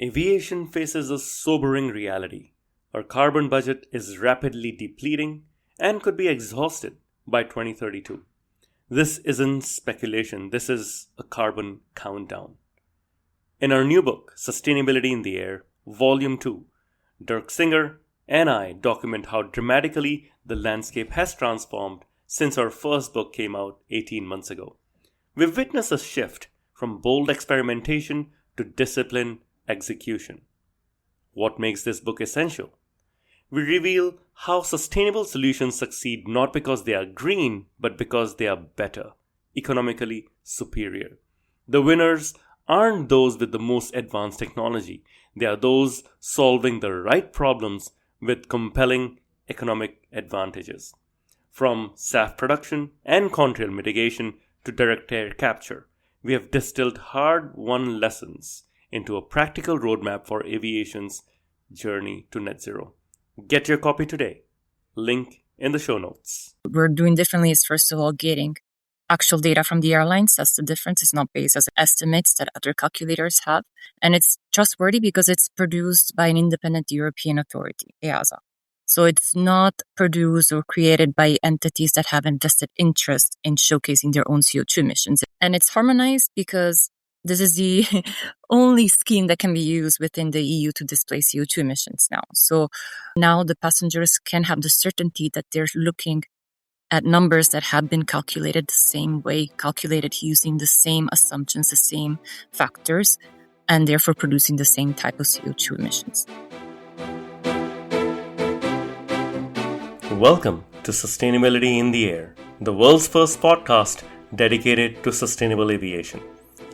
Aviation faces a sobering reality. Our carbon budget is rapidly depleting and could be exhausted by 2032. This isn't speculation, this is a carbon countdown. In our new book, Sustainability in the Air, Volume 2, Dirk Singer and I document how dramatically the landscape has transformed since our first book came out 18 months ago. We've witnessed a shift from bold experimentation to disciplined execution. What makes this book essential? We reveal how sustainable solutions succeed not because they are green, but because they are better, economically superior. The winners aren't those with the most advanced technology. They are those solving the right problems with compelling economic advantages. From SAF production and contrail mitigation to direct air capture, we have distilled hard-won lessons into a practical roadmap for aviation's journey to net zero. Get your copy today. Link in the show notes. What we're doing differently is, first of all, getting actual data from the airlines. That's the difference. It's not based as estimates that other calculators have. And it's trustworthy because it's produced by an independent European authority, EASA. So it's not produced or created by entities that have invested interest in showcasing their own CO2 emissions. And it's harmonized because this is the only scheme that can be used within the EU to display CO2 emissions now. So now the passengers can have the certainty that they're looking at numbers that have been calculated the same way, calculated using the same assumptions, the same factors, and therefore producing the same type of CO2 emissions. Welcome to Sustainability in the Air, the world's first podcast dedicated to sustainable aviation.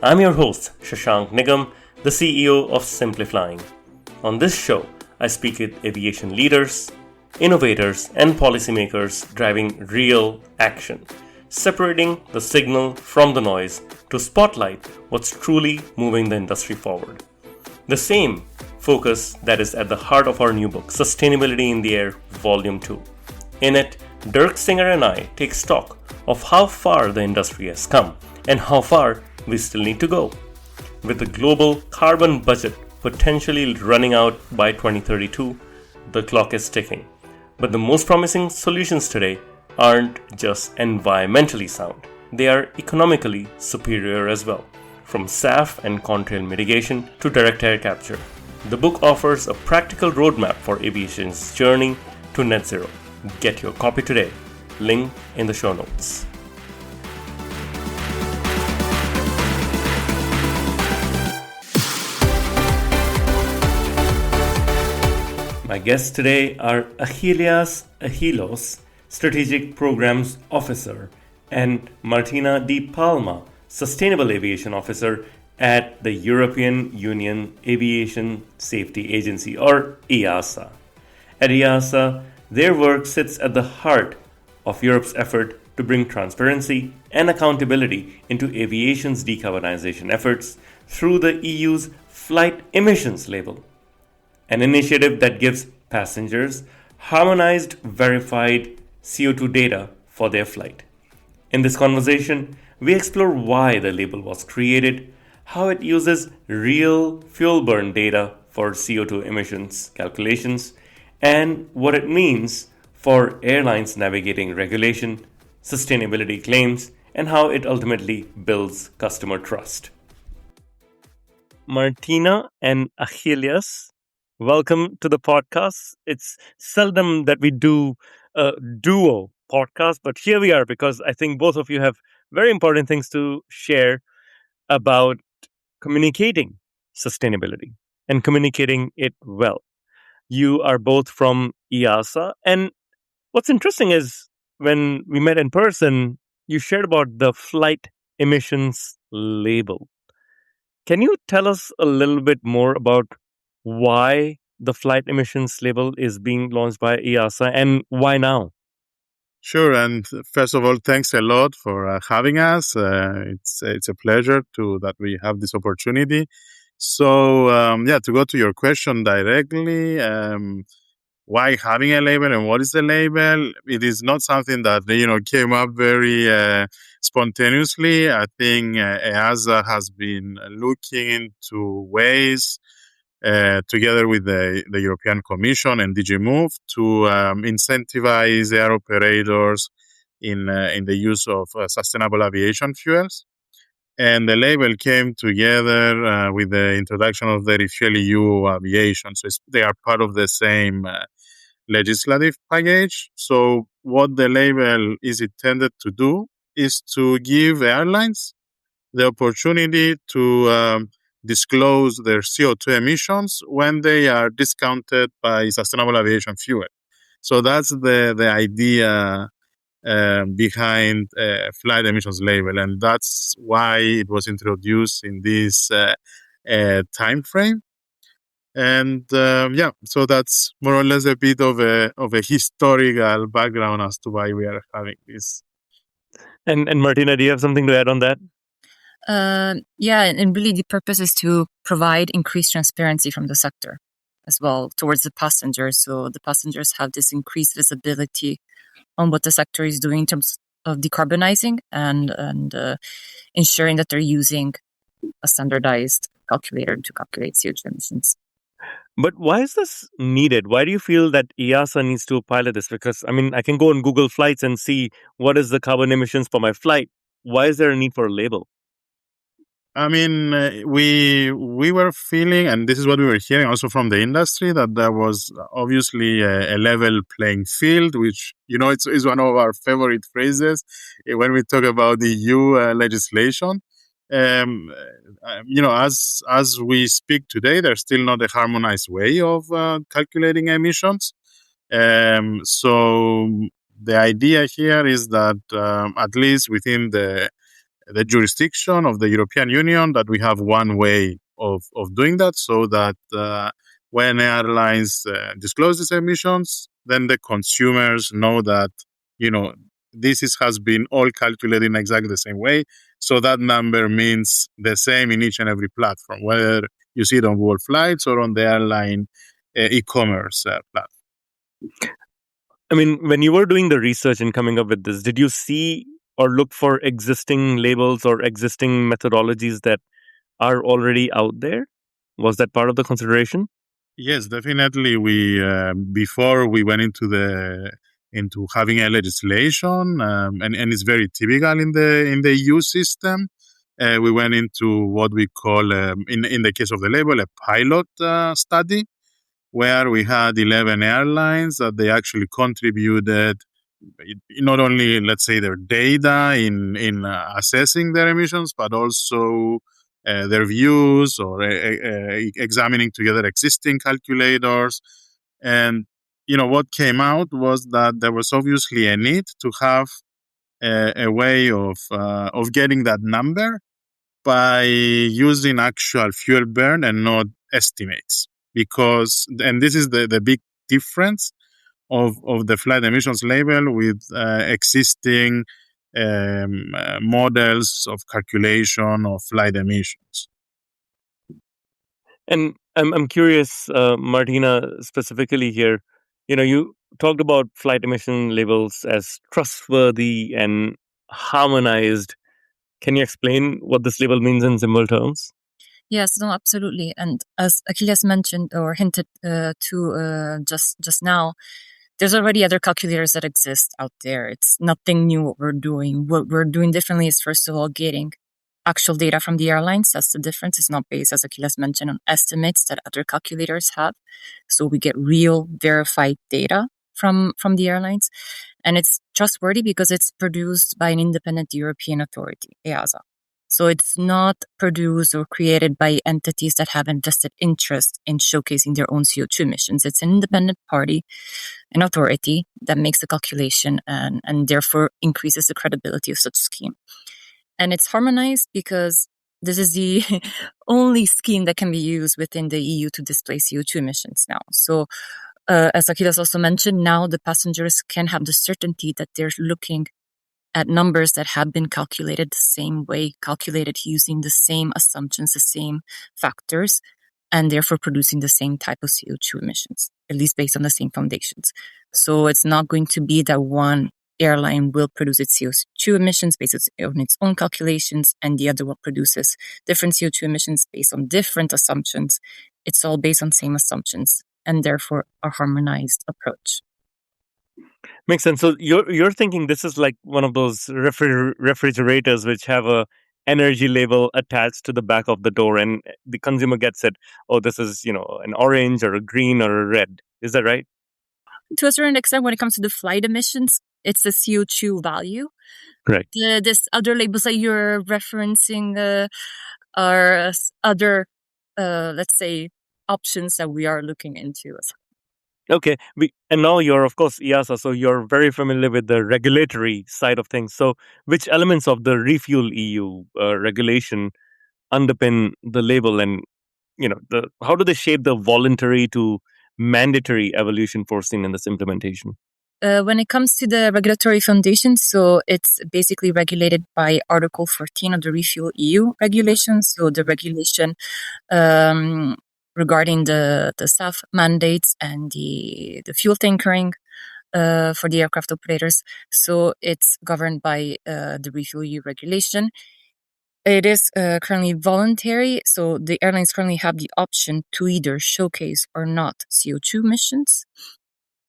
I'm your host, Shashank Nigam, the CEO of Simply Flying. On this show, I speak with aviation leaders, innovators, and policymakers driving real action, separating the signal from the noise to spotlight what's truly moving the industry forward. The same focus that is at the heart of our new book, Sustainability in the Air, Volume 2. In it, Dirk Singer and I take stock of how far the industry has come and how far we still need to go. With the global carbon budget potentially running out by 2032, the clock is ticking. But the most promising solutions today aren't just environmentally sound, they are economically superior as well. From SAF and contrail mitigation to direct air capture, the book offers a practical roadmap for aviation's journey to net zero. Get your copy today. Link in the show notes. My guests today are Achilles Ahilos, Strategic Programs Officer, and Martina Di Palma, Sustainable Aviation Officer at the European Union Aviation Safety Agency, or EASA. At EASA, their work sits at the heart of Europe's effort to bring transparency and accountability into aviation's decarbonization efforts through the EU's Flight Emissions Label, an initiative that gives passengers harmonized, verified CO2 data for their flight. In this conversation, we explore why the label was created, how it uses real fuel burn data for CO2 emissions calculations, and what it means for airlines navigating regulation, sustainability claims, and how it ultimately builds customer trust. Martina and Achilles, welcome to the podcast. It's seldom that we do a duo podcast, but here we are because I think both of you have very important things to share about communicating sustainability and communicating it well. You are both from EASA, and what's interesting is when we met in person, you shared about the flight emissions label. Can you tell us a little bit more about why the flight emissions label is being launched by EASA and why now? Sure, and first of all, thanks a lot for having us. It's a pleasure that we have this opportunity. So, to go to your question directly, why having a label and what is the label? It is not something that came up very spontaneously. I think EASA has been looking into ways together with the European Commission and DG Move to incentivize air operators in the use of sustainable aviation fuels. And the label came together with the introduction of the RefuelEU Aviation. So they are part of the same legislative package. So what the label is intended to do is to give airlines the opportunity to disclose their CO2 emissions when they are discounted by sustainable aviation fuel. So that's the idea behind flight emissions label, and that's why it was introduced in this time frame. And so that's more or less a bit of a historical background as to why we are having this. And Martina, do you have something to add on that? Yeah, and really the purpose is to provide increased transparency from the sector as well towards the passengers. So the passengers have this increased visibility on what the sector is doing in terms of decarbonizing and ensuring that they're using a standardized calculator to calculate CO2 emissions. But why is this needed? Why do you feel that EASA needs to pilot this? Because, I mean, I can go on Google Flights and see what is the carbon emissions for my flight. Why is there a need for a label? I mean, we were feeling, and this is what we were hearing also from the industry, that there was obviously a level playing field, which, it's one of our favorite phrases when we talk about the EU legislation. As we speak today, there's still not a harmonized way of calculating emissions. So the idea here is that at least within the jurisdiction of the European Union, that we have one way of doing that, so that when airlines disclose these emissions, then the consumers know that, this has been all calculated in exactly the same way. So that number means the same in each and every platform, whether you see it on Google Flights or on the airline e-commerce platform. I mean, when you were doing the research and coming up with this, did you see or look for existing labels or existing methodologies that are already out there? Was that part of the consideration? Yes, definitely. We before we went into having a legislation, and it's very typical in the EU system. We went into what we call, in the case of the label, a pilot study, where we had 11 airlines that they actually contributed not only, let's say, their data in assessing their emissions, but also their views or examining together existing calculators. And what came out was that there was obviously a need to have a way of getting that number by using actual fuel burn and not estimates. Because, and this is the big difference of the flight emissions label with existing models of calculation of flight emissions. And I'm curious, Martina, specifically here, you talked about flight emission labels as trustworthy and harmonized. Can you explain what this label means in simple terms? Yes, no, absolutely. And as Achilles mentioned or hinted to just now, there's already other calculators that exist out there. It's nothing new what we're doing. What we're doing differently is, first of all, getting actual data from the airlines. That's the difference. It's not based, as Achilles mentioned, on estimates that other calculators have. So we get real verified data from the airlines. And it's trustworthy because it's produced by an independent European authority, EASA. So it's not produced or created by entities that have invested interest in showcasing their own CO2 emissions. It's an independent party, an authority that makes the calculation and therefore increases the credibility of such scheme. And it's harmonized because this is the only scheme that can be used within the EU to display CO2 emissions now. So as Achilles also mentioned, now the passengers can have the certainty that they're looking at numbers that have been calculated the same way, calculated using the same assumptions, the same factors, and therefore producing the same type of CO2 emissions, at least based on the same foundations. So it's not going to be that one airline will produce its CO2 emissions based on its own calculations, and the other one produces different CO2 emissions based on different assumptions. It's all based on same assumptions and therefore a harmonized approach. Makes sense. So you're thinking this is like one of those refrigerators which have a energy label attached to the back of the door, and the consumer gets it. Oh, this is an orange or a green or a red. Is that right? To a certain extent, when it comes to the flight emissions, it's the CO2 value. Right. This other labels that you're referencing are other, let's say, options that we are looking into as well. Okay. And now you're, of course, EASA, so you're very familiar with the regulatory side of things. So which elements of the RefuelEU regulation underpin the label, and how do they shape the voluntary to mandatory evolution foreseen in this implementation? When it comes to the regulatory foundation, so it's basically regulated by Article 14 of the RefuelEU regulation. So the regulation regarding the SAF mandates and the fuel tankering for the aircraft operators. So it's governed by the RefuelEU regulation. It is currently voluntary, so the airlines currently have the option to either showcase or not CO2 emissions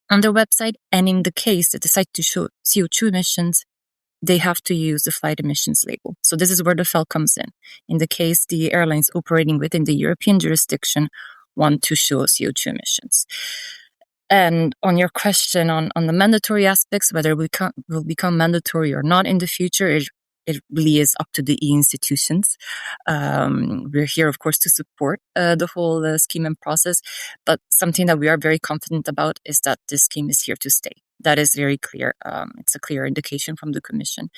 on their website, and in the case they decide to show CO2 emissions, they have to use the flight emissions label. So this is where the FEL comes in. In the case the airlines operating within the European jurisdiction want to show CO2 emissions. And on your question on the mandatory aspects, whether it will become mandatory or not in the future, it really is up to the EU institutions. We're here, of course, to support the whole scheme and process. But something that we are very confident about is that this scheme is here to stay. That is very clear. It's a clear indication from the Commission.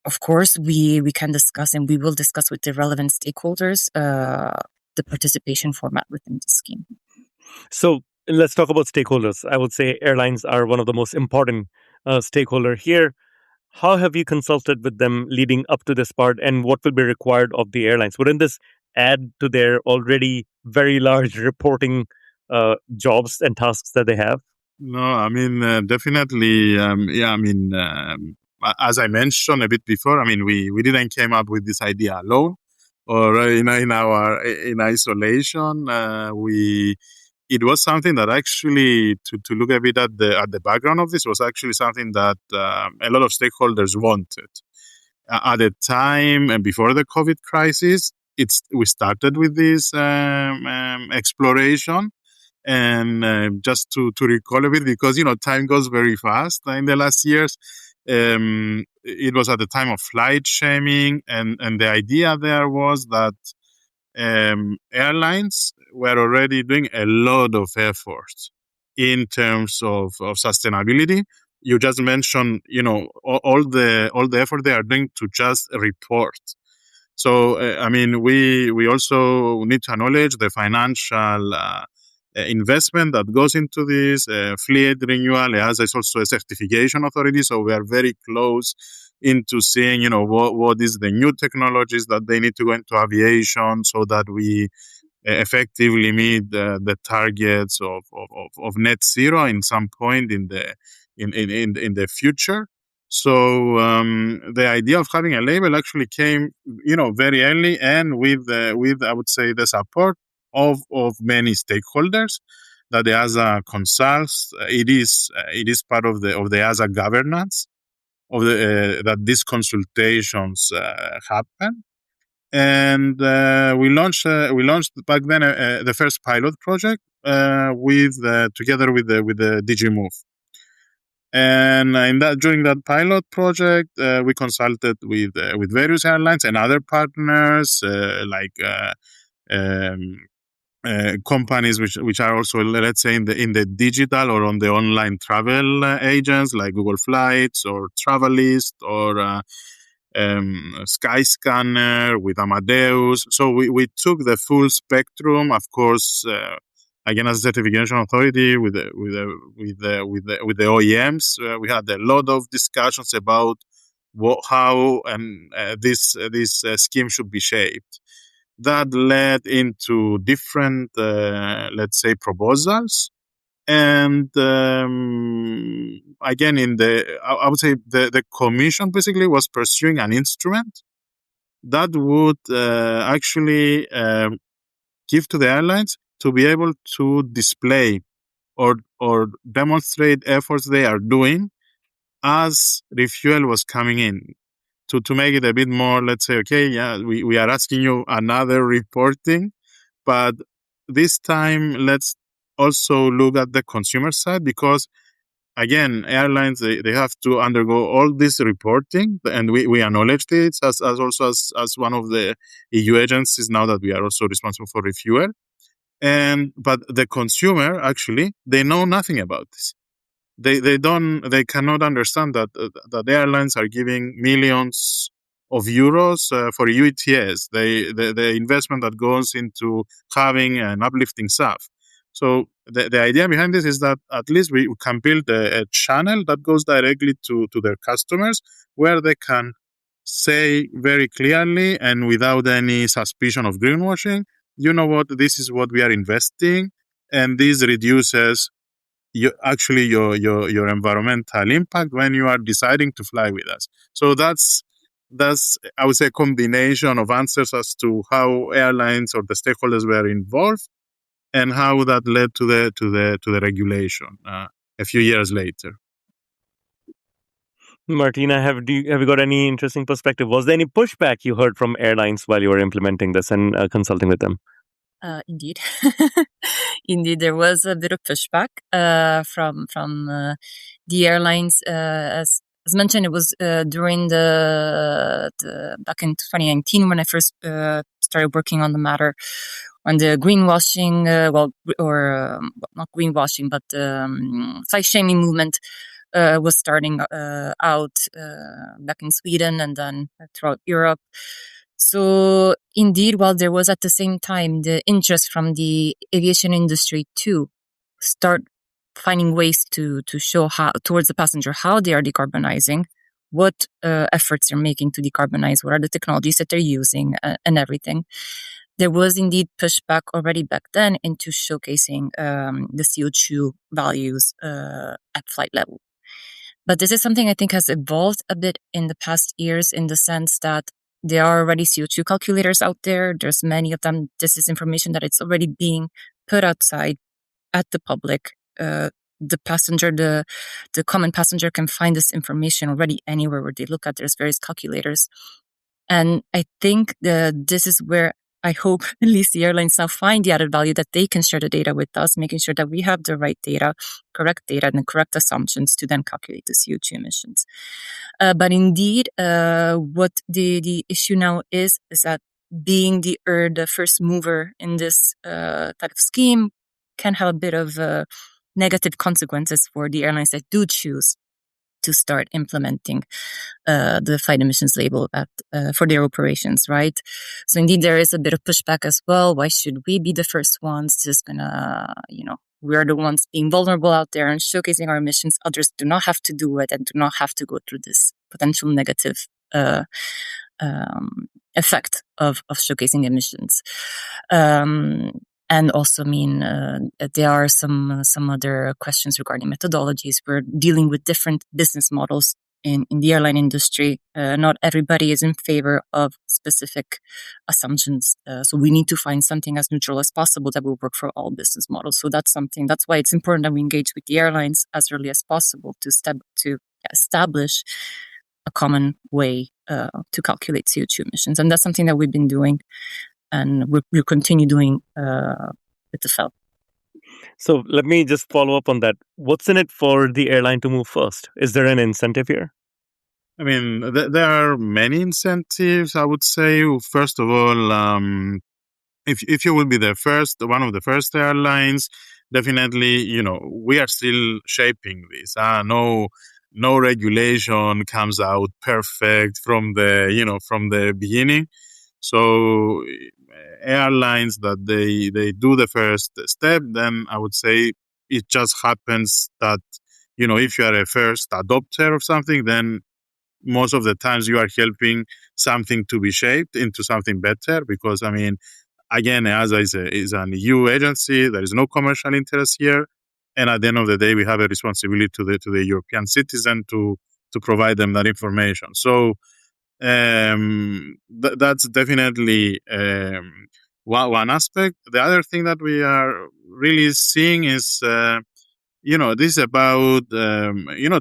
Of course, we can discuss, and we will discuss with the relevant stakeholders the participation format within the scheme. So let's talk about stakeholders. I would say airlines are one of the most important stakeholder here. How have you consulted with them leading up to this part, and what will be required of the airlines? Wouldn't this add to their already very large reporting jobs and tasks that they have? No, I mean, definitely. As I mentioned a bit before, I mean, we didn't came up with this idea alone or in isolation. It was something that actually, to look a bit at the background of this, was actually something that a lot of stakeholders wanted. At the time and before the COVID crisis, we started with this exploration. And just to recall a bit, because time goes very fast in the last years. It was at the time of flight shaming, and the idea there was that airlines were already doing a lot of effort in terms of sustainability. You just mentioned, all the effort they are doing to just report. So, I mean, we also need to acknowledge the financial investment that goes into this. Fleet renewal, EASA is also a certification authority, so we are very close into seeing, what is the new technologies that they need to go into aviation so that we effectively meet the targets of net zero in some point in the future. So the idea of having a label actually came, very early, and with I would say the support of many stakeholders that the EASA consults. It is part of the EASA governance of that these consultations happen. And we launched back then the first pilot project together with the DG Move. And during that pilot project, we consulted with various airlines and other partners like companies which are also, let's say, in the digital or on the online travel agents like Google Flights or Travelist or Skyscanner with Amadeus. So we took the full spectrum, of course. Again, as a certification authority with the OEMs, we had a lot of discussions about how this scheme should be shaped. That led into different, let's say, proposals. And again, I would say the Commission basically was pursuing an instrument that would actually give to the airlines to be able to display or demonstrate efforts they are doing as refuel was coming in, to make it a bit more, let's say, okay, yeah, we are asking you another reporting, but this time let's also look at the consumer side, because again, airlines, they have to undergo all this reporting, and we acknowledge it as also as one of the EU agencies now that we are also responsible for refuel. But the consumer, actually, they know nothing about this. They cannot understand that the airlines are giving millions of euros for EU ETS. The investment that goes into having and uplifting staff. So the idea behind this is that at least we can build a channel that goes directly to their customers, where they can say very clearly and without any suspicion of greenwashing, you know what, this is what we are investing, and this reduces your environmental impact when you are deciding to fly with us. So that's I would say a combination of answers as to how airlines or the stakeholders were involved, and how that led to the regulation a few years later. Martina, have you got any interesting perspective? Was there any pushback you heard from airlines while you were implementing this and consulting with them? Indeed, indeed, there was a bit of pushback from the airlines. As mentioned, it was during the back in 2019 when I first started working on the matter, on the greenwashing, not greenwashing, but flight shaming movement was starting out back in Sweden and then throughout Europe. So indeed, while there was at the same time the interest from the aviation industry to start finding ways to show how towards the passenger how they are decarbonizing, what efforts they're making to decarbonize, what are the technologies that they're using, and everything. There was indeed pushback already back then into showcasing the CO2 values at flight level. But this is something I think has evolved a bit in the past years, in the sense that there are already CO2 calculators out there. There's many of them. This is information that it's already being put outside at the public. The passenger, the common passenger can find this information already anywhere where they look at. There's various calculators. And I think this is where I hope at least the airlines now find the added value, that they can share the data with us, making sure that we have the right data, correct data, and the correct assumptions to then calculate the CO2 emissions. But indeed, what the issue now is that being the first mover in this type of scheme can have a bit of negative consequences for the airlines that do choose to start implementing the flight emissions label for their operations, right? So indeed, there is a bit of pushback as well. Why should we be the first ones? Just gonna, we're the ones being vulnerable out there and showcasing our emissions. Others do not have to do it and do not have to go through this potential negative effect of showcasing emissions. And also, there are some other questions regarding methodologies. We're dealing with different business models in the airline industry. Not everybody is in favor of specific assumptions. So we need to find something as neutral as possible that will work for all business models. So that's why it's important that we engage with the airlines as early as possible to establish a common way to calculate CO2 emissions. And that's something that we've been doing, and we'll continue doing with the FEL. So let me just follow up on that. What's in it for the airline to move first? Is there an incentive here? I mean, there are many incentives, I would say. First of all, if you will be one of the first airlines, definitely, we are still shaping this. No regulation comes out perfect from the beginning. So airlines that they do the first step, then I would say it just happens that, if you are a first adopter of something, then most of the times you are helping something to be shaped into something better. Because, again, EASA is an EU agency. There is no commercial interest here. And at the end of the day, we have a responsibility to the European citizen to provide them that information. So that's definitely one aspect. The other thing that we are really seeing is, this is about,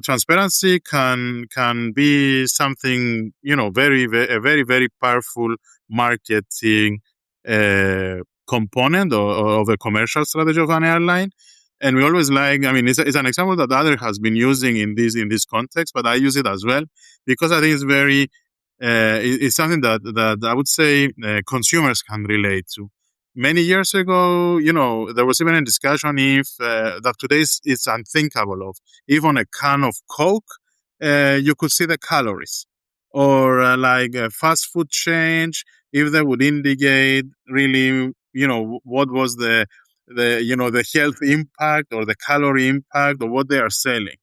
transparency can be something, a very, very powerful marketing component of a commercial strategy of an airline. And we always it's an example that other has been using in this context, but I use it as well because I think it's very, it's something that I would say consumers can relate to. Many years ago, there was even a discussion if that today it's unthinkable of if on a can of Coke you could see the calories, or like a fast food change, if they would indicate really, what was the health impact or the calorie impact of what they are selling.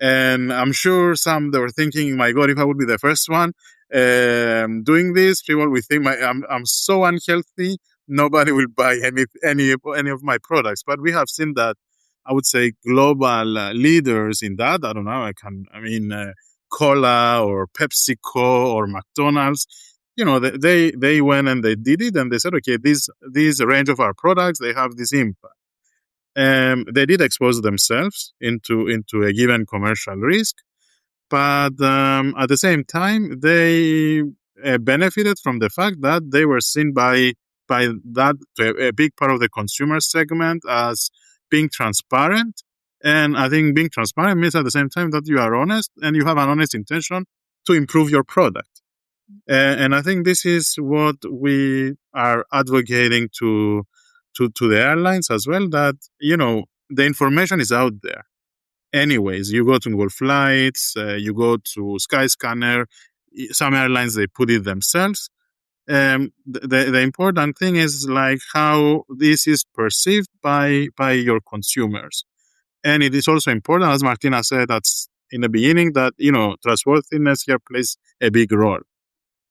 And I'm sure they were thinking, my God, if I would be the first one doing this, people will think I'm so unhealthy, nobody will buy any of my products. But we have seen that, I would say, global leaders in that. I don't know. Cola or PepsiCo or McDonald's. They went and they did it, and they said, okay, this range of our products, they have this impact. They did expose themselves into a given commercial risk, but at the same time, they benefited from the fact that they were seen by that a big part of the consumer segment as being transparent. And I think being transparent means at the same time that you are honest and you have an honest intention to improve your product. And I think this is what we are advocating to the airlines as well, that, the information is out there. Anyways, you go to Google Flights, you go to Skyscanner, some airlines, they put it themselves. The important thing is like how this is perceived by your consumers. And it is also important, as Martina said, that's in the beginning, that, trustworthiness here plays a big role.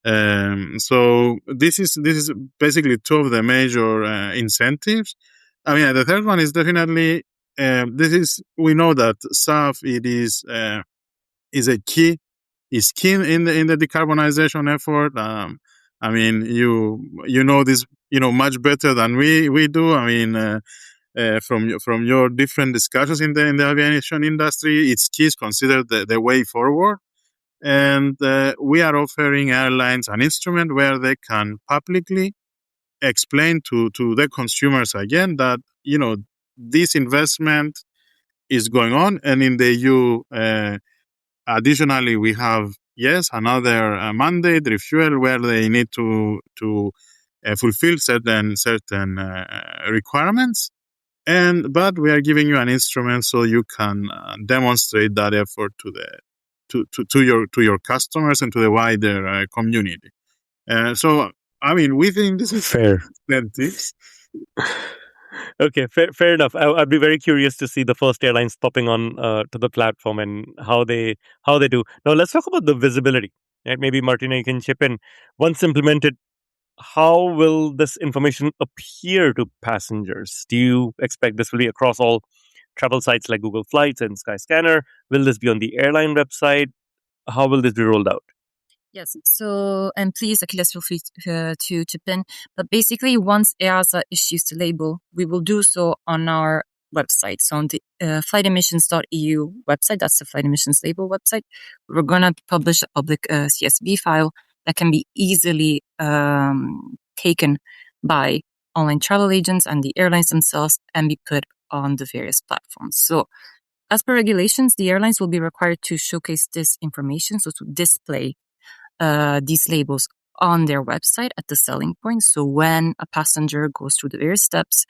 So this is basically two of the major incentives. The third one is definitely we know that SAF is key in the decarbonization effort. You know this much better than we do. From your different discussions in the aviation industry, it's key is considered the way forward. And we are offering airlines an instrument where they can publicly explain to the consumers again that, this investment is going on. And in the EU, additionally, we have, another mandate, Refuel, where they need to fulfill certain requirements. But we are giving you an instrument so you can demonstrate that effort to your customers and to the wider community. We think this is Fair. incentives. Okay, fair enough. I'd be very curious to see the first airlines popping on to the platform and how they do. Now let's talk about the visibility. Right? Maybe Martina, you can chip in. Once implemented, how will this information appear to passengers? Do you expect this will be across all travel sites like Google Flights and Skyscanner? Will this be on the airline website? How will this be rolled out? Yes. So, and please, Achilles, feel free to chip in. But basically, once EASA issues the label, we will do so on our website. So on the flightemissions.eu website, that's the flight emissions label website, we're going to publish a public CSV file that can be easily taken by online travel agents and the airlines themselves and be put on the various platforms. So as per regulations, the airlines will be required to showcase this information, so to display these labels on their website at the selling point. So when a passenger goes through the various steps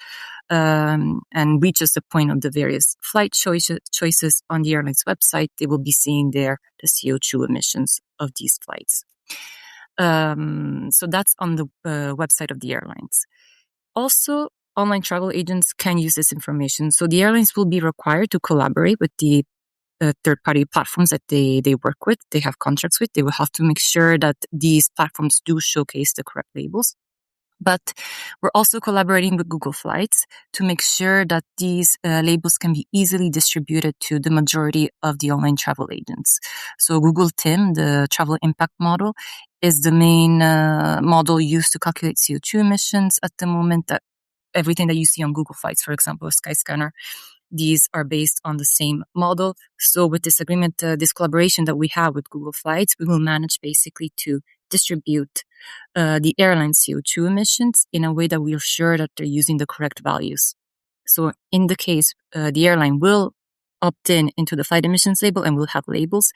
and reaches the point of the various flight choices on the airline's website, they will be seeing there the CO2 emissions of these flights. So that's on the website of the airlines. Also, online travel agents can use this information. So the airlines will be required to collaborate with the third-party platforms that they work with, they have contracts with. They will have to make sure that these platforms do showcase the correct labels. But we're also collaborating with Google Flights to make sure that these labels can be easily distributed to the majority of the online travel agents. So Google TIM, the travel impact model, is the main model used to calculate CO2 emissions at the moment. That everything that you see on Google Flights, for example, Skyscanner, these are based on the same model. So with this agreement, this collaboration that we have with Google Flights, we will manage basically to distribute the airline CO2 emissions in a way that we are sure that they're using the correct values. So in the case the airline will opt into the flight emissions label and will have labels,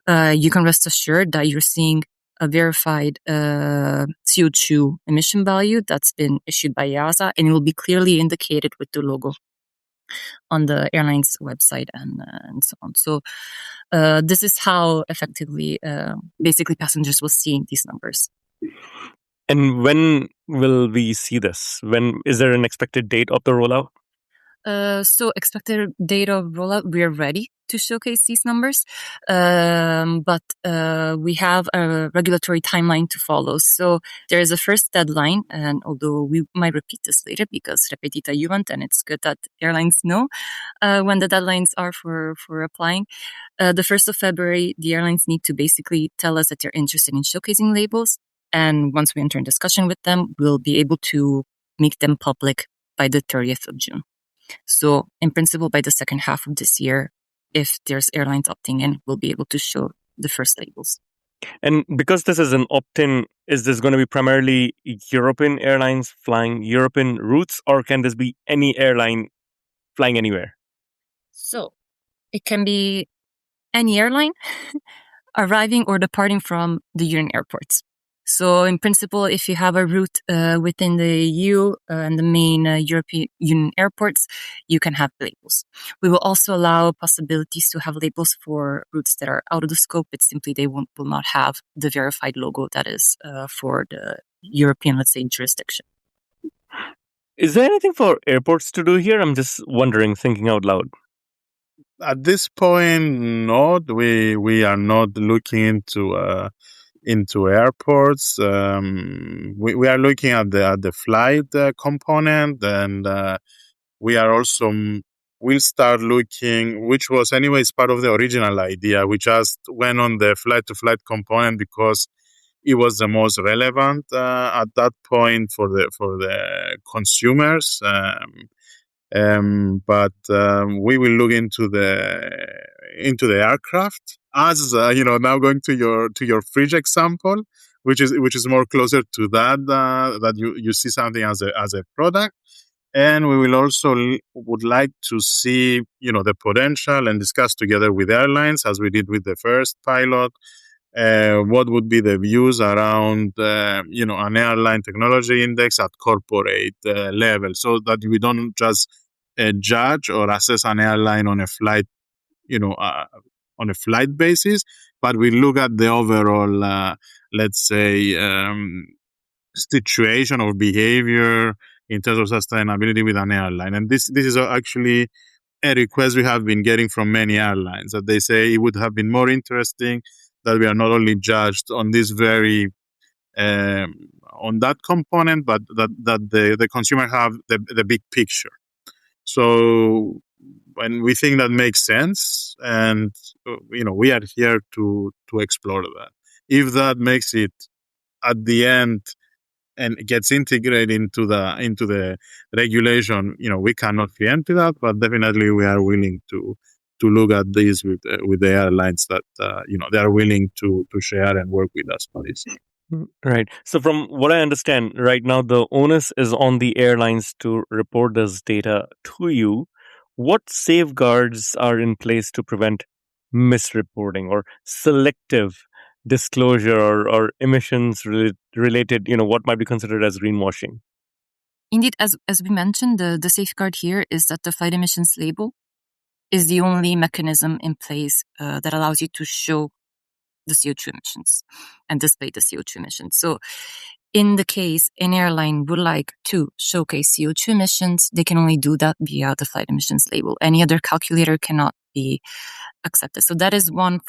you can rest assured that you're seeing a verified CO2 emission value that's been issued by EASA, and it will be clearly indicated with the logo on the airline's website and so on. So this is how effectively, basically, passengers will see these numbers. And when will we see this? When is there an expected date of the rollout? So expected date of rollout, we are ready to showcase these numbers, but we have a regulatory timeline to follow. So there is a first deadline, and although we might repeat this later because repetita iuvant, and it's good that airlines know when the deadlines are for applying. The 1st of February, the airlines need to basically tell us that they're interested in showcasing labels, and once we enter in discussion with them, we'll be able to make them public by the 30th of June. So in principle, by the second half of this year, if there's airlines opting in, we'll be able to show the first labels. And because this is an opt-in, is this going to be primarily European airlines flying European routes, or can this be any airline flying anywhere? So it can be any airline arriving or departing from the European airports. So in principle, if you have a route within the EU and the main European Union airports, you can have labels. We will also allow possibilities to have labels for routes that are out of the scope, but simply they will not have the verified logo that is for the European, let's say, jurisdiction. Is there anything for airports to do here? I'm just wondering, thinking out loud. At this point, not. We are not looking into airports. We are looking at the flight component, and we are also we'll start looking, which was anyways part of the original idea. We just went on the flight-to-flight component because it was the most relevant at that point for the consumers. But we will look into the aircraft as now going to your fridge example, which is more closer to that you see something as a product. And we will also would like to see the potential and discuss together with airlines, as we did with the first pilot, what would be the views around an airline technology index at corporate level, so that we don't just judge or assess an airline on a flight basis, but we look at the overall let's say situation or behavior in terms of sustainability with an airline. And this is actually a request we have been getting from many airlines, that they say it would have been more interesting that we are not only judged on this very on that component, but that the consumer have the big picture. So when we think that makes sense, and we are here to explore that. If that makes it at the end and gets integrated into the regulation, we cannot preempt that, but definitely we are willing to look at this with the airlines that they are willing to share and work with us on this. Right. So from what I understand, right now the onus is on the airlines to report this data to you. What safeguards are in place to prevent misreporting or selective disclosure or emissions related, what might be considered as greenwashing? Indeed, as we mentioned, the safeguard here is that the flight emissions label is the only mechanism in place that allows you to show the CO2 emissions and display the CO2 emissions. So in the case an airline would like to showcase CO2 emissions, they can only do that via the flight emissions label. Any other calculator cannot be accepted. So that is one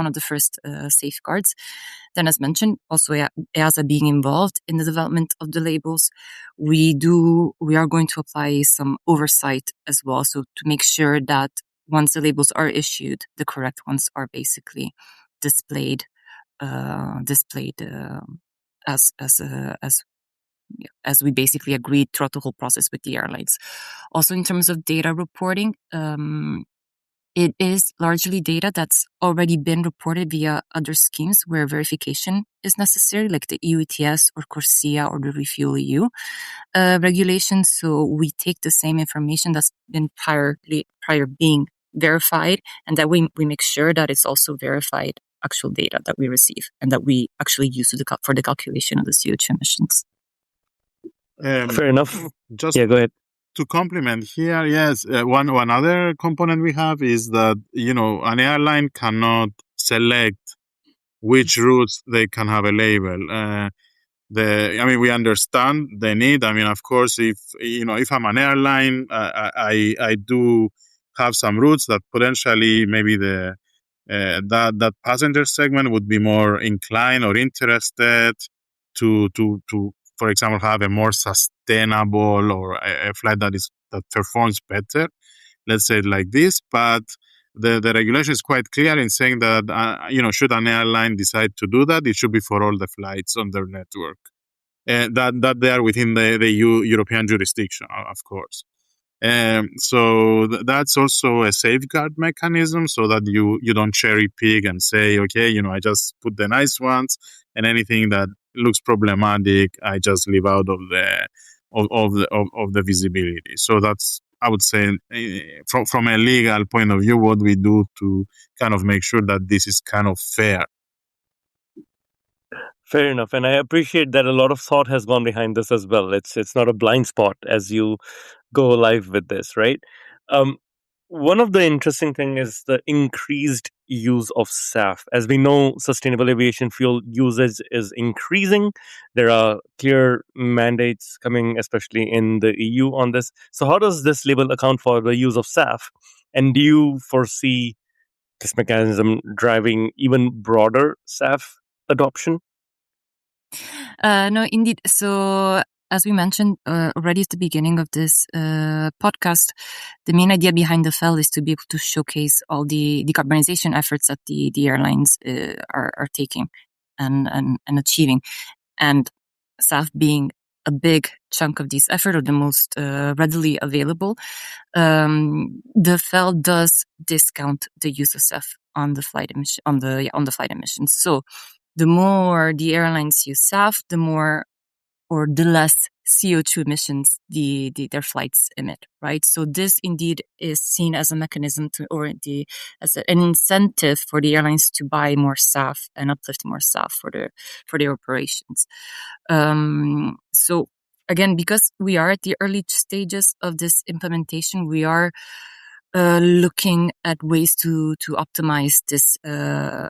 of the first safeguards. Then, as mentioned, also EASA being involved in the development of the labels, we are going to apply some oversight as well. So to make sure that once the labels are issued, the correct ones are basically displayed as we basically agreed throughout the whole process with the airlines. Also, in terms of data reporting, it is largely data that's already been reported via other schemes where verification is necessary, like the EU ETS or CORSIA or the RefuelEU regulations. So we take the same information that's been prior being verified, and that we make sure that it's also verified actual data that we receive and that we actually use for the calculation of the CO2 emissions. Fair enough. Just Yeah, go ahead. to complement here, yes, one other component we have is that, an airline cannot select which routes they can have a label. We understand the need. Of course, if I'm an airline, I do have some routes that potentially maybe that passenger segment would be more inclined or interested to for example, have a more sustainable or a flight that performs better. Let's say it like this. But the regulation is quite clear in saying that should an airline decide to do that, it should be for all the flights on their network. That they are within the European jurisdiction, of course. So that's also a safeguard mechanism, so that you don't cherry pick and say, okay, I just put the nice ones, and anything that looks problematic, I just leave out of the visibility. So that's, I would say, from a legal point of view, what we do to kind of make sure that this is kind of fair. Fair enough, and I appreciate that a lot of thought has gone behind this as well. It's not a blind spot as you go live with this, right? One of the interesting thing is the increased use of SAF. As we know, sustainable aviation fuel usage is increasing. There are clear mandates coming, especially in the EU, on this. So how does this label account for the use of SAF? And do you foresee this mechanism driving even broader SAF adoption? No, indeed. So, as we mentioned already at the beginning of this podcast, the main idea behind the FEL is to be able to showcase all the decarbonization efforts that the airlines are taking and achieving. And SAF being a big chunk of this effort, or the most readily available, the FEL does discount the use of SAF on the flight emissions. So the more the airlines use SAF, the more or the less CO2 emissions their flights emit, right? So this indeed is seen as a mechanism as an incentive for the airlines to buy more SAF and uplift more SAF for their operations. So again, because we are at the early stages of this implementation, we are looking at ways to optimize this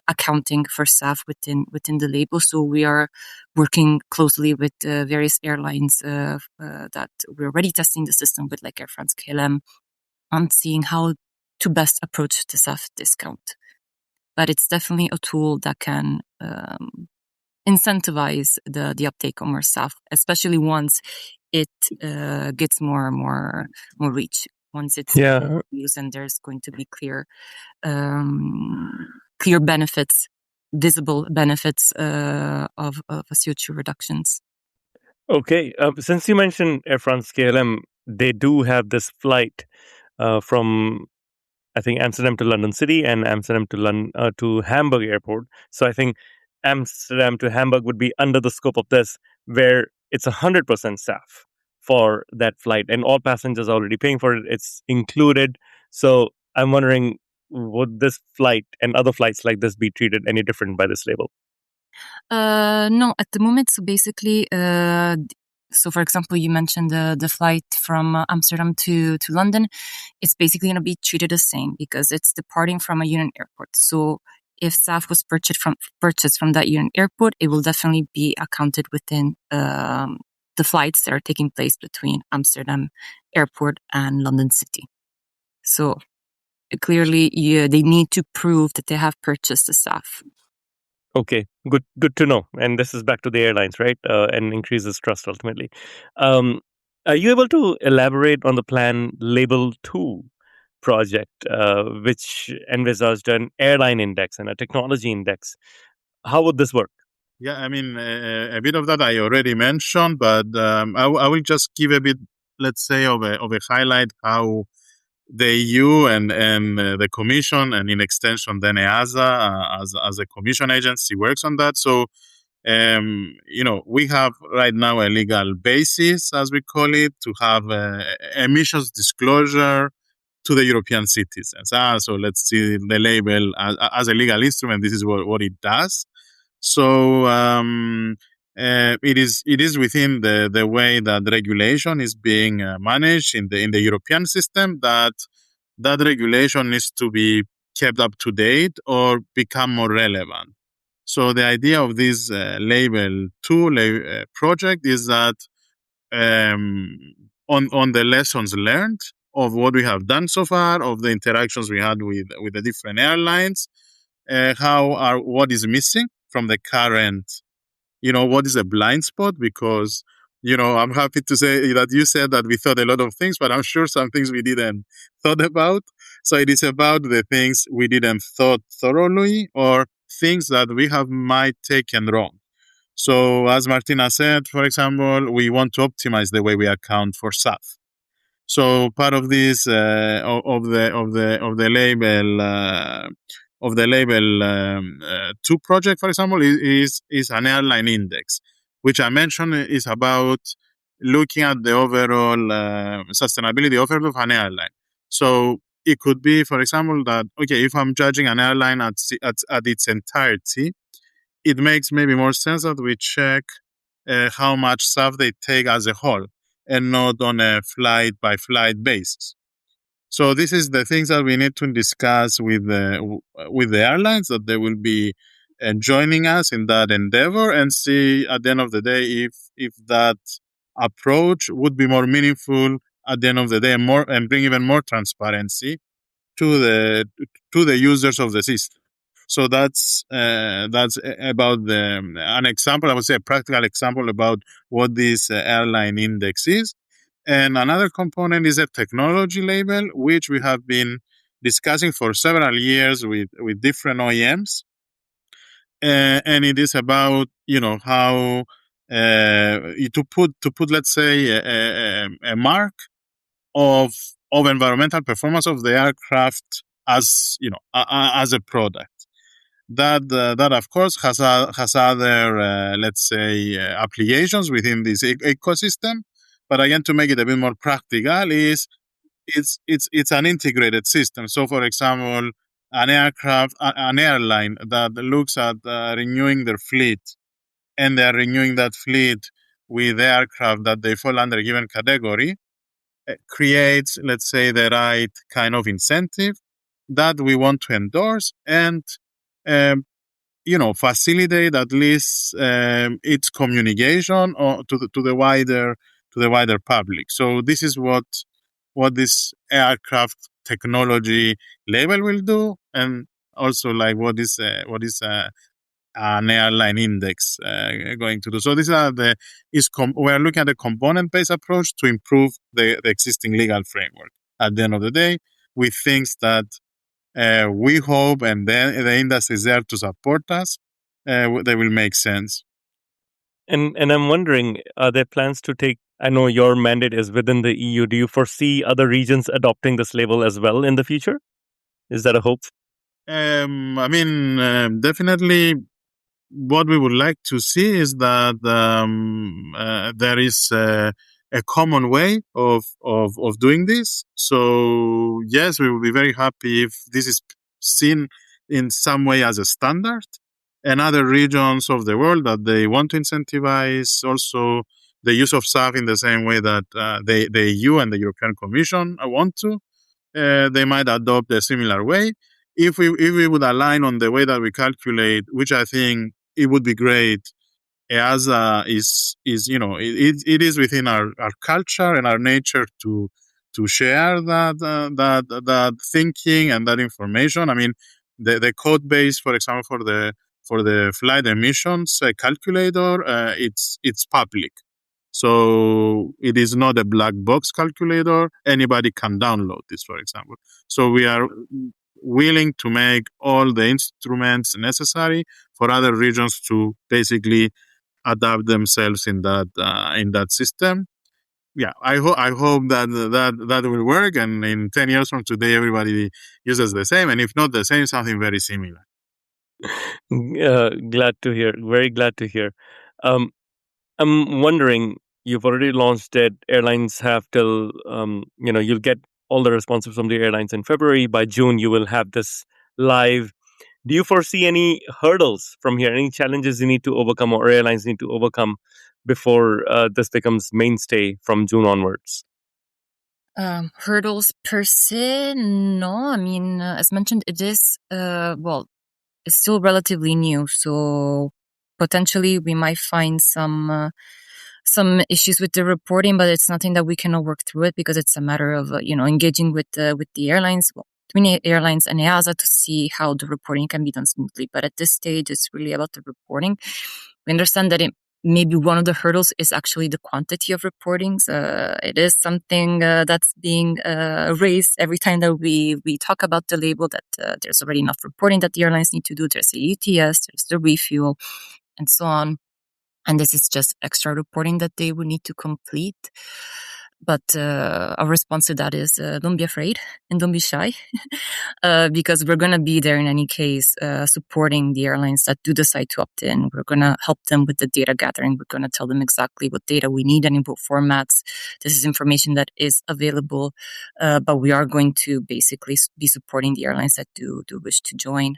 accounting for SAF within the label. So we are working closely with various airlines that we're already testing the system with, like Air France-KLM, on seeing how to best approach the SAF discount. But it's definitely a tool that can incentivize the uptake on more SAF, especially once it gets more reach. Once it's used, and there's going to be clear benefits, visible benefits of CO2 reductions. Okay, since you mentioned Air France-KLM, they do have this flight from, I think, Amsterdam to London City and Amsterdam to Hamburg Airport. So I think Amsterdam to Hamburg would be under the scope of this, where it's 100% SAF for that flight, and all passengers are already paying for it. It's included. So I'm wondering, would this flight and other flights like this be treated any different by this label? No, at the moment. So basically, so for example, you mentioned the flight from Amsterdam to London. It's basically going to be treated the same because it's departing from a union airport. So if SAF was purchased from that union airport, it will definitely be accounted within the flights that are taking place between Amsterdam Airport and London City. So clearly they need to prove that they have purchased the SAF. Okay, good to know. And this is back to the airlines, right? And increases trust ultimately. Are you able to elaborate on the plan Label 2 project, which envisaged an airline index and a technology index? How would this work? Yeah, I mean, a bit of that I already mentioned, but I will just give a bit, let's say, of a highlight how the EU and the Commission, and in extension then EASA as a Commission agency works on that. So, we have right now a legal basis, as we call it, to have emissions disclosure to the European citizens. So let's see the label as a legal instrument. This is what it does. So it is within the way that regulation is being managed in the European system, that regulation needs to be kept up to date or become more relevant. So the idea of this Label 2 project is that on the lessons learned of what we have done so far, of the interactions we had with the different airlines, what is missing from the current, what is a blind spot? Because, I'm happy to say that you said that we thought a lot of things, but I'm sure some things we didn't thought about. So it is about the things we didn't thought thoroughly, or things that we have might taken wrong. So as Martina said, for example, we want to optimize the way we account for SAF. So part of this of the label 2 project, for example, is an airline index, which I mentioned is about looking at the overall sustainability overall of an airline. So it could be, for example, that if I'm judging an airline at its entirety, it makes maybe more sense that we check how much SAF they take as a whole, and not on a flight by flight basis. So this is the things that we need to discuss with the airlines, that they will be joining us in that endeavor, and see at the end of the day if that approach would be more meaningful at the end of the day, and bring even more transparency to the users of the system. So that's about an example. I would say a practical example about what this airline index is. And another component is a technology label, which we have been discussing for several years with different OEMs. And it is about, how to put, let's say, a mark of environmental performance of the aircraft as, as a product. That of course has other let's say applications within this ecosystem. But again, to make it a bit more practical, it's an integrated system. So, for example, an airline that looks at renewing their fleet, and they are renewing that fleet with aircraft that they fall under a given category, creates, let's say, the right kind of incentive that we want to endorse, and facilitate at least its communication or to the wider public. So this is what this aircraft technology label will do, and also like what is an airline index going to do. So these are we are looking at a component-based approach to improve the existing legal framework at the end of the day, with things that we hope, and then the industry is there to support us, they will make sense. And I'm wondering, are there plans to take? I know your mandate is within the EU. Do you foresee other regions adopting this label as well in the future? Is that a hope? I mean, definitely. What we would like to see is that there is a common way of doing this. So yes, we will be very happy if this is seen in some way as a standard, and other regions of the world that they want to incentivize also the use of SAF in the same way that the EU and the European Commission want to. They might adopt a similar way. If we would align on the way that we calculate, which I think it would be great. EASA is it is within our culture and our nature to to share that thinking and that information. I mean, the code base, for example, for the flight emissions calculator, it's public. So it is not a black box calculator. Anybody can download this, for example. So we are willing to make all the instruments necessary for other regions to basically adapt themselves in that system. Yeah, I hope that will work, and in 10 years from today, everybody uses the same, and if not the same, something very similar. Glad to hear. Very glad to hear. Um, I'm wondering, you've already launched it. Airlines have till, you'll get all the responses from the airlines in February. By June, you will have this live. Do you foresee any hurdles from here? Any challenges you need to overcome or airlines need to overcome before this becomes mainstay from June onwards? Hurdles per se, no. I mean, as mentioned, it is, it's still relatively new. So potentially we might find some issues with the reporting, but it's nothing that we cannot work through it because it's a matter of, engaging with the airlines, between the airlines and EASA to see how the reporting can be done smoothly. But at this stage, it's really about the reporting. We understand that maybe one of the hurdles is actually the quantity of reportings. It is something that's being raised every time that we talk about the label, that there's already enough reporting that the airlines need to do. There's the UTS, there's the refuel, and so on. And this is just extra reporting that they would need to complete. But our response to that is don't be afraid and don't be shy, because we're going to be there in any case, supporting the airlines that do decide to opt in. We're going to help them with the data gathering. We're going to tell them exactly what data we need and in what formats. This is information that is available, but we are going to basically be supporting the airlines that do wish to join.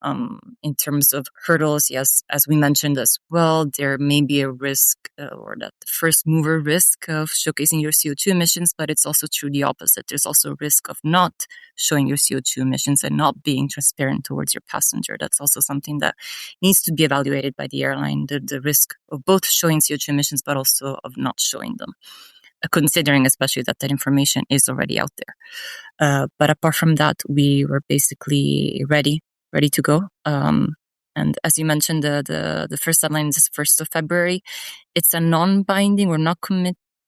In terms of hurdles, yes, as we mentioned as well, there may be a risk or that first mover risk of showcasing your CO2 emissions, but it's also true the opposite. There's also a risk of not showing your CO2 emissions and not being transparent towards your passenger. That's also something that needs to be evaluated by the airline, the risk of both showing CO2 emissions, but also of not showing them, considering especially that information is already out there. But apart from that, we were basically ready to go. And as you mentioned, the first deadline is 1st of February. It's a non-binding or not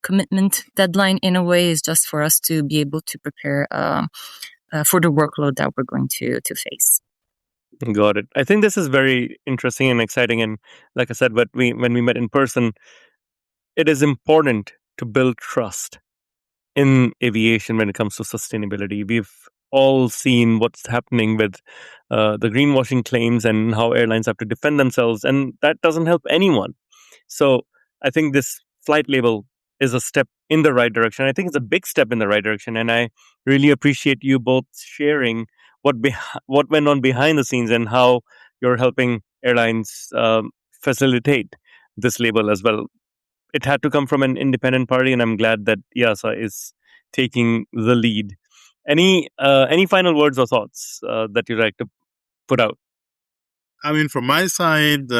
commitment deadline in a way. Is just for us to be able to prepare for the workload that we're going to face. Got it. I think this is very interesting and exciting. And like I said, when we met in person, it is important to build trust in aviation when it comes to sustainability. We've all seen what's happening with the greenwashing claims and how airlines have to defend themselves, and that doesn't help anyone. So I think this flight label is a step in the right direction. I think it's a big step in the right direction, and I really appreciate you both sharing what went on behind the scenes and how you're helping airlines facilitate this label as well. It had to come from an independent party, and I'm glad that EASA is taking the lead. Any final words or thoughts that you'd like to put out? I mean, from my side,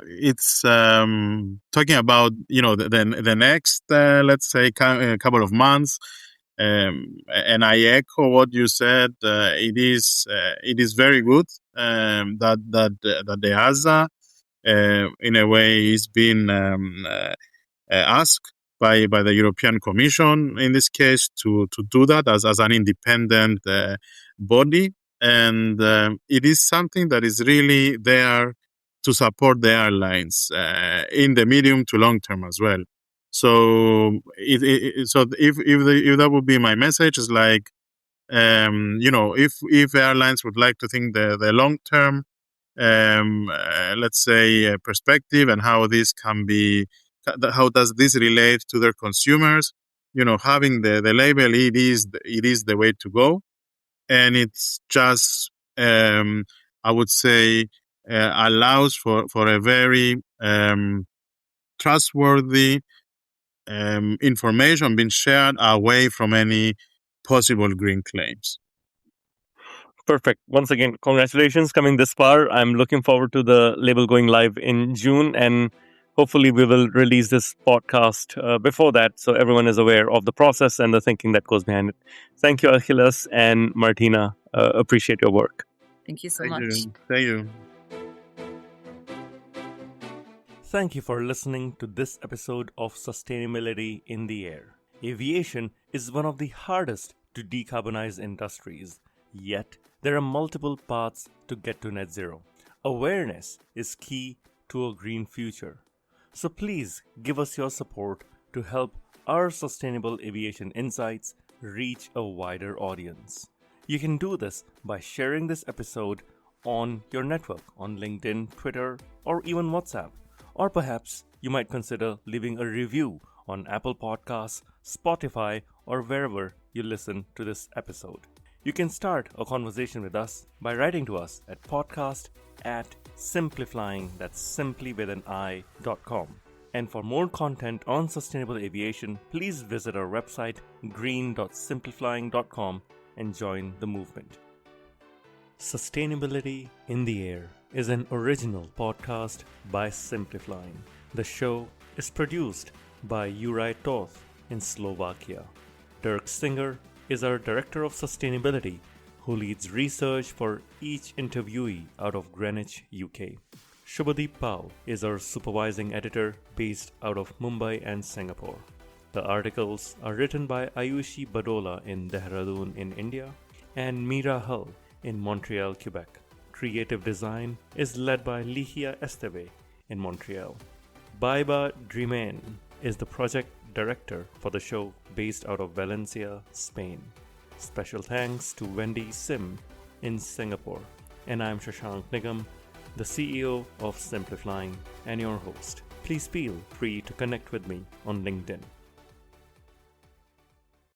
it's talking about the next, let's say, couple of months. And I echo what you said. It is very good that the EASA, in a way, is being asked by the European Commission in this case to do that as an independent body, and it is something that is really there to support the airlines in the medium to long term as well. So if that would be my message, is like if airlines would like to think the long term, let's say, perspective, and how this can be, how does this relate to their consumers? Having the label, it is the way to go, and it's just I would say allows for a very trustworthy information being shared away from any possible green claims. Perfect. Once again, congratulations coming this far. I'm looking forward to the label going live in June, and hopefully we will release this podcast before that so everyone is aware of the process and the thinking that goes behind it. Thank you, Achilles and Martina. Appreciate your work. Thank you so Thank much. you. Thank you. Thank you for listening to this episode of Sustainability in the Air. Aviation is one of the hardest to decarbonize industries, yet there are multiple paths to get to net zero. Awareness is key to a green future. So please give us your support to help our sustainable aviation insights reach a wider audience. You can do this by sharing this episode on your network, on LinkedIn, Twitter, or even WhatsApp. Or perhaps you might consider leaving a review on Apple Podcasts, Spotify, or wherever you listen to this episode. You can start a conversation with us by writing to us at podcast@simpliflying, that's simply with an i.com. And for more content on sustainable aviation, please visit our website green.simplifying.com and join the movement. Sustainability in the Air is an original podcast by Simplifying. The show is produced by Juraj Toth in Slovakia. Dirk Singer is our Director of Sustainability, who leads research for each interviewee out of Greenwich, UK. Shubhadeep Pal is our Supervising Editor based out of Mumbai and Singapore. The articles are written by Ayushi Badola in Dehradun in India and Mira Hull in Montreal, Quebec. Creative design is led by Ligia Esteve in Montreal. Baiba Drimen is the project director for the show based out of Valencia, Spain. Special thanks to Wendy Sim in Singapore. And I'm Shashank Nigam, the CEO of Simplifying and your host. Please feel free to connect with me on LinkedIn.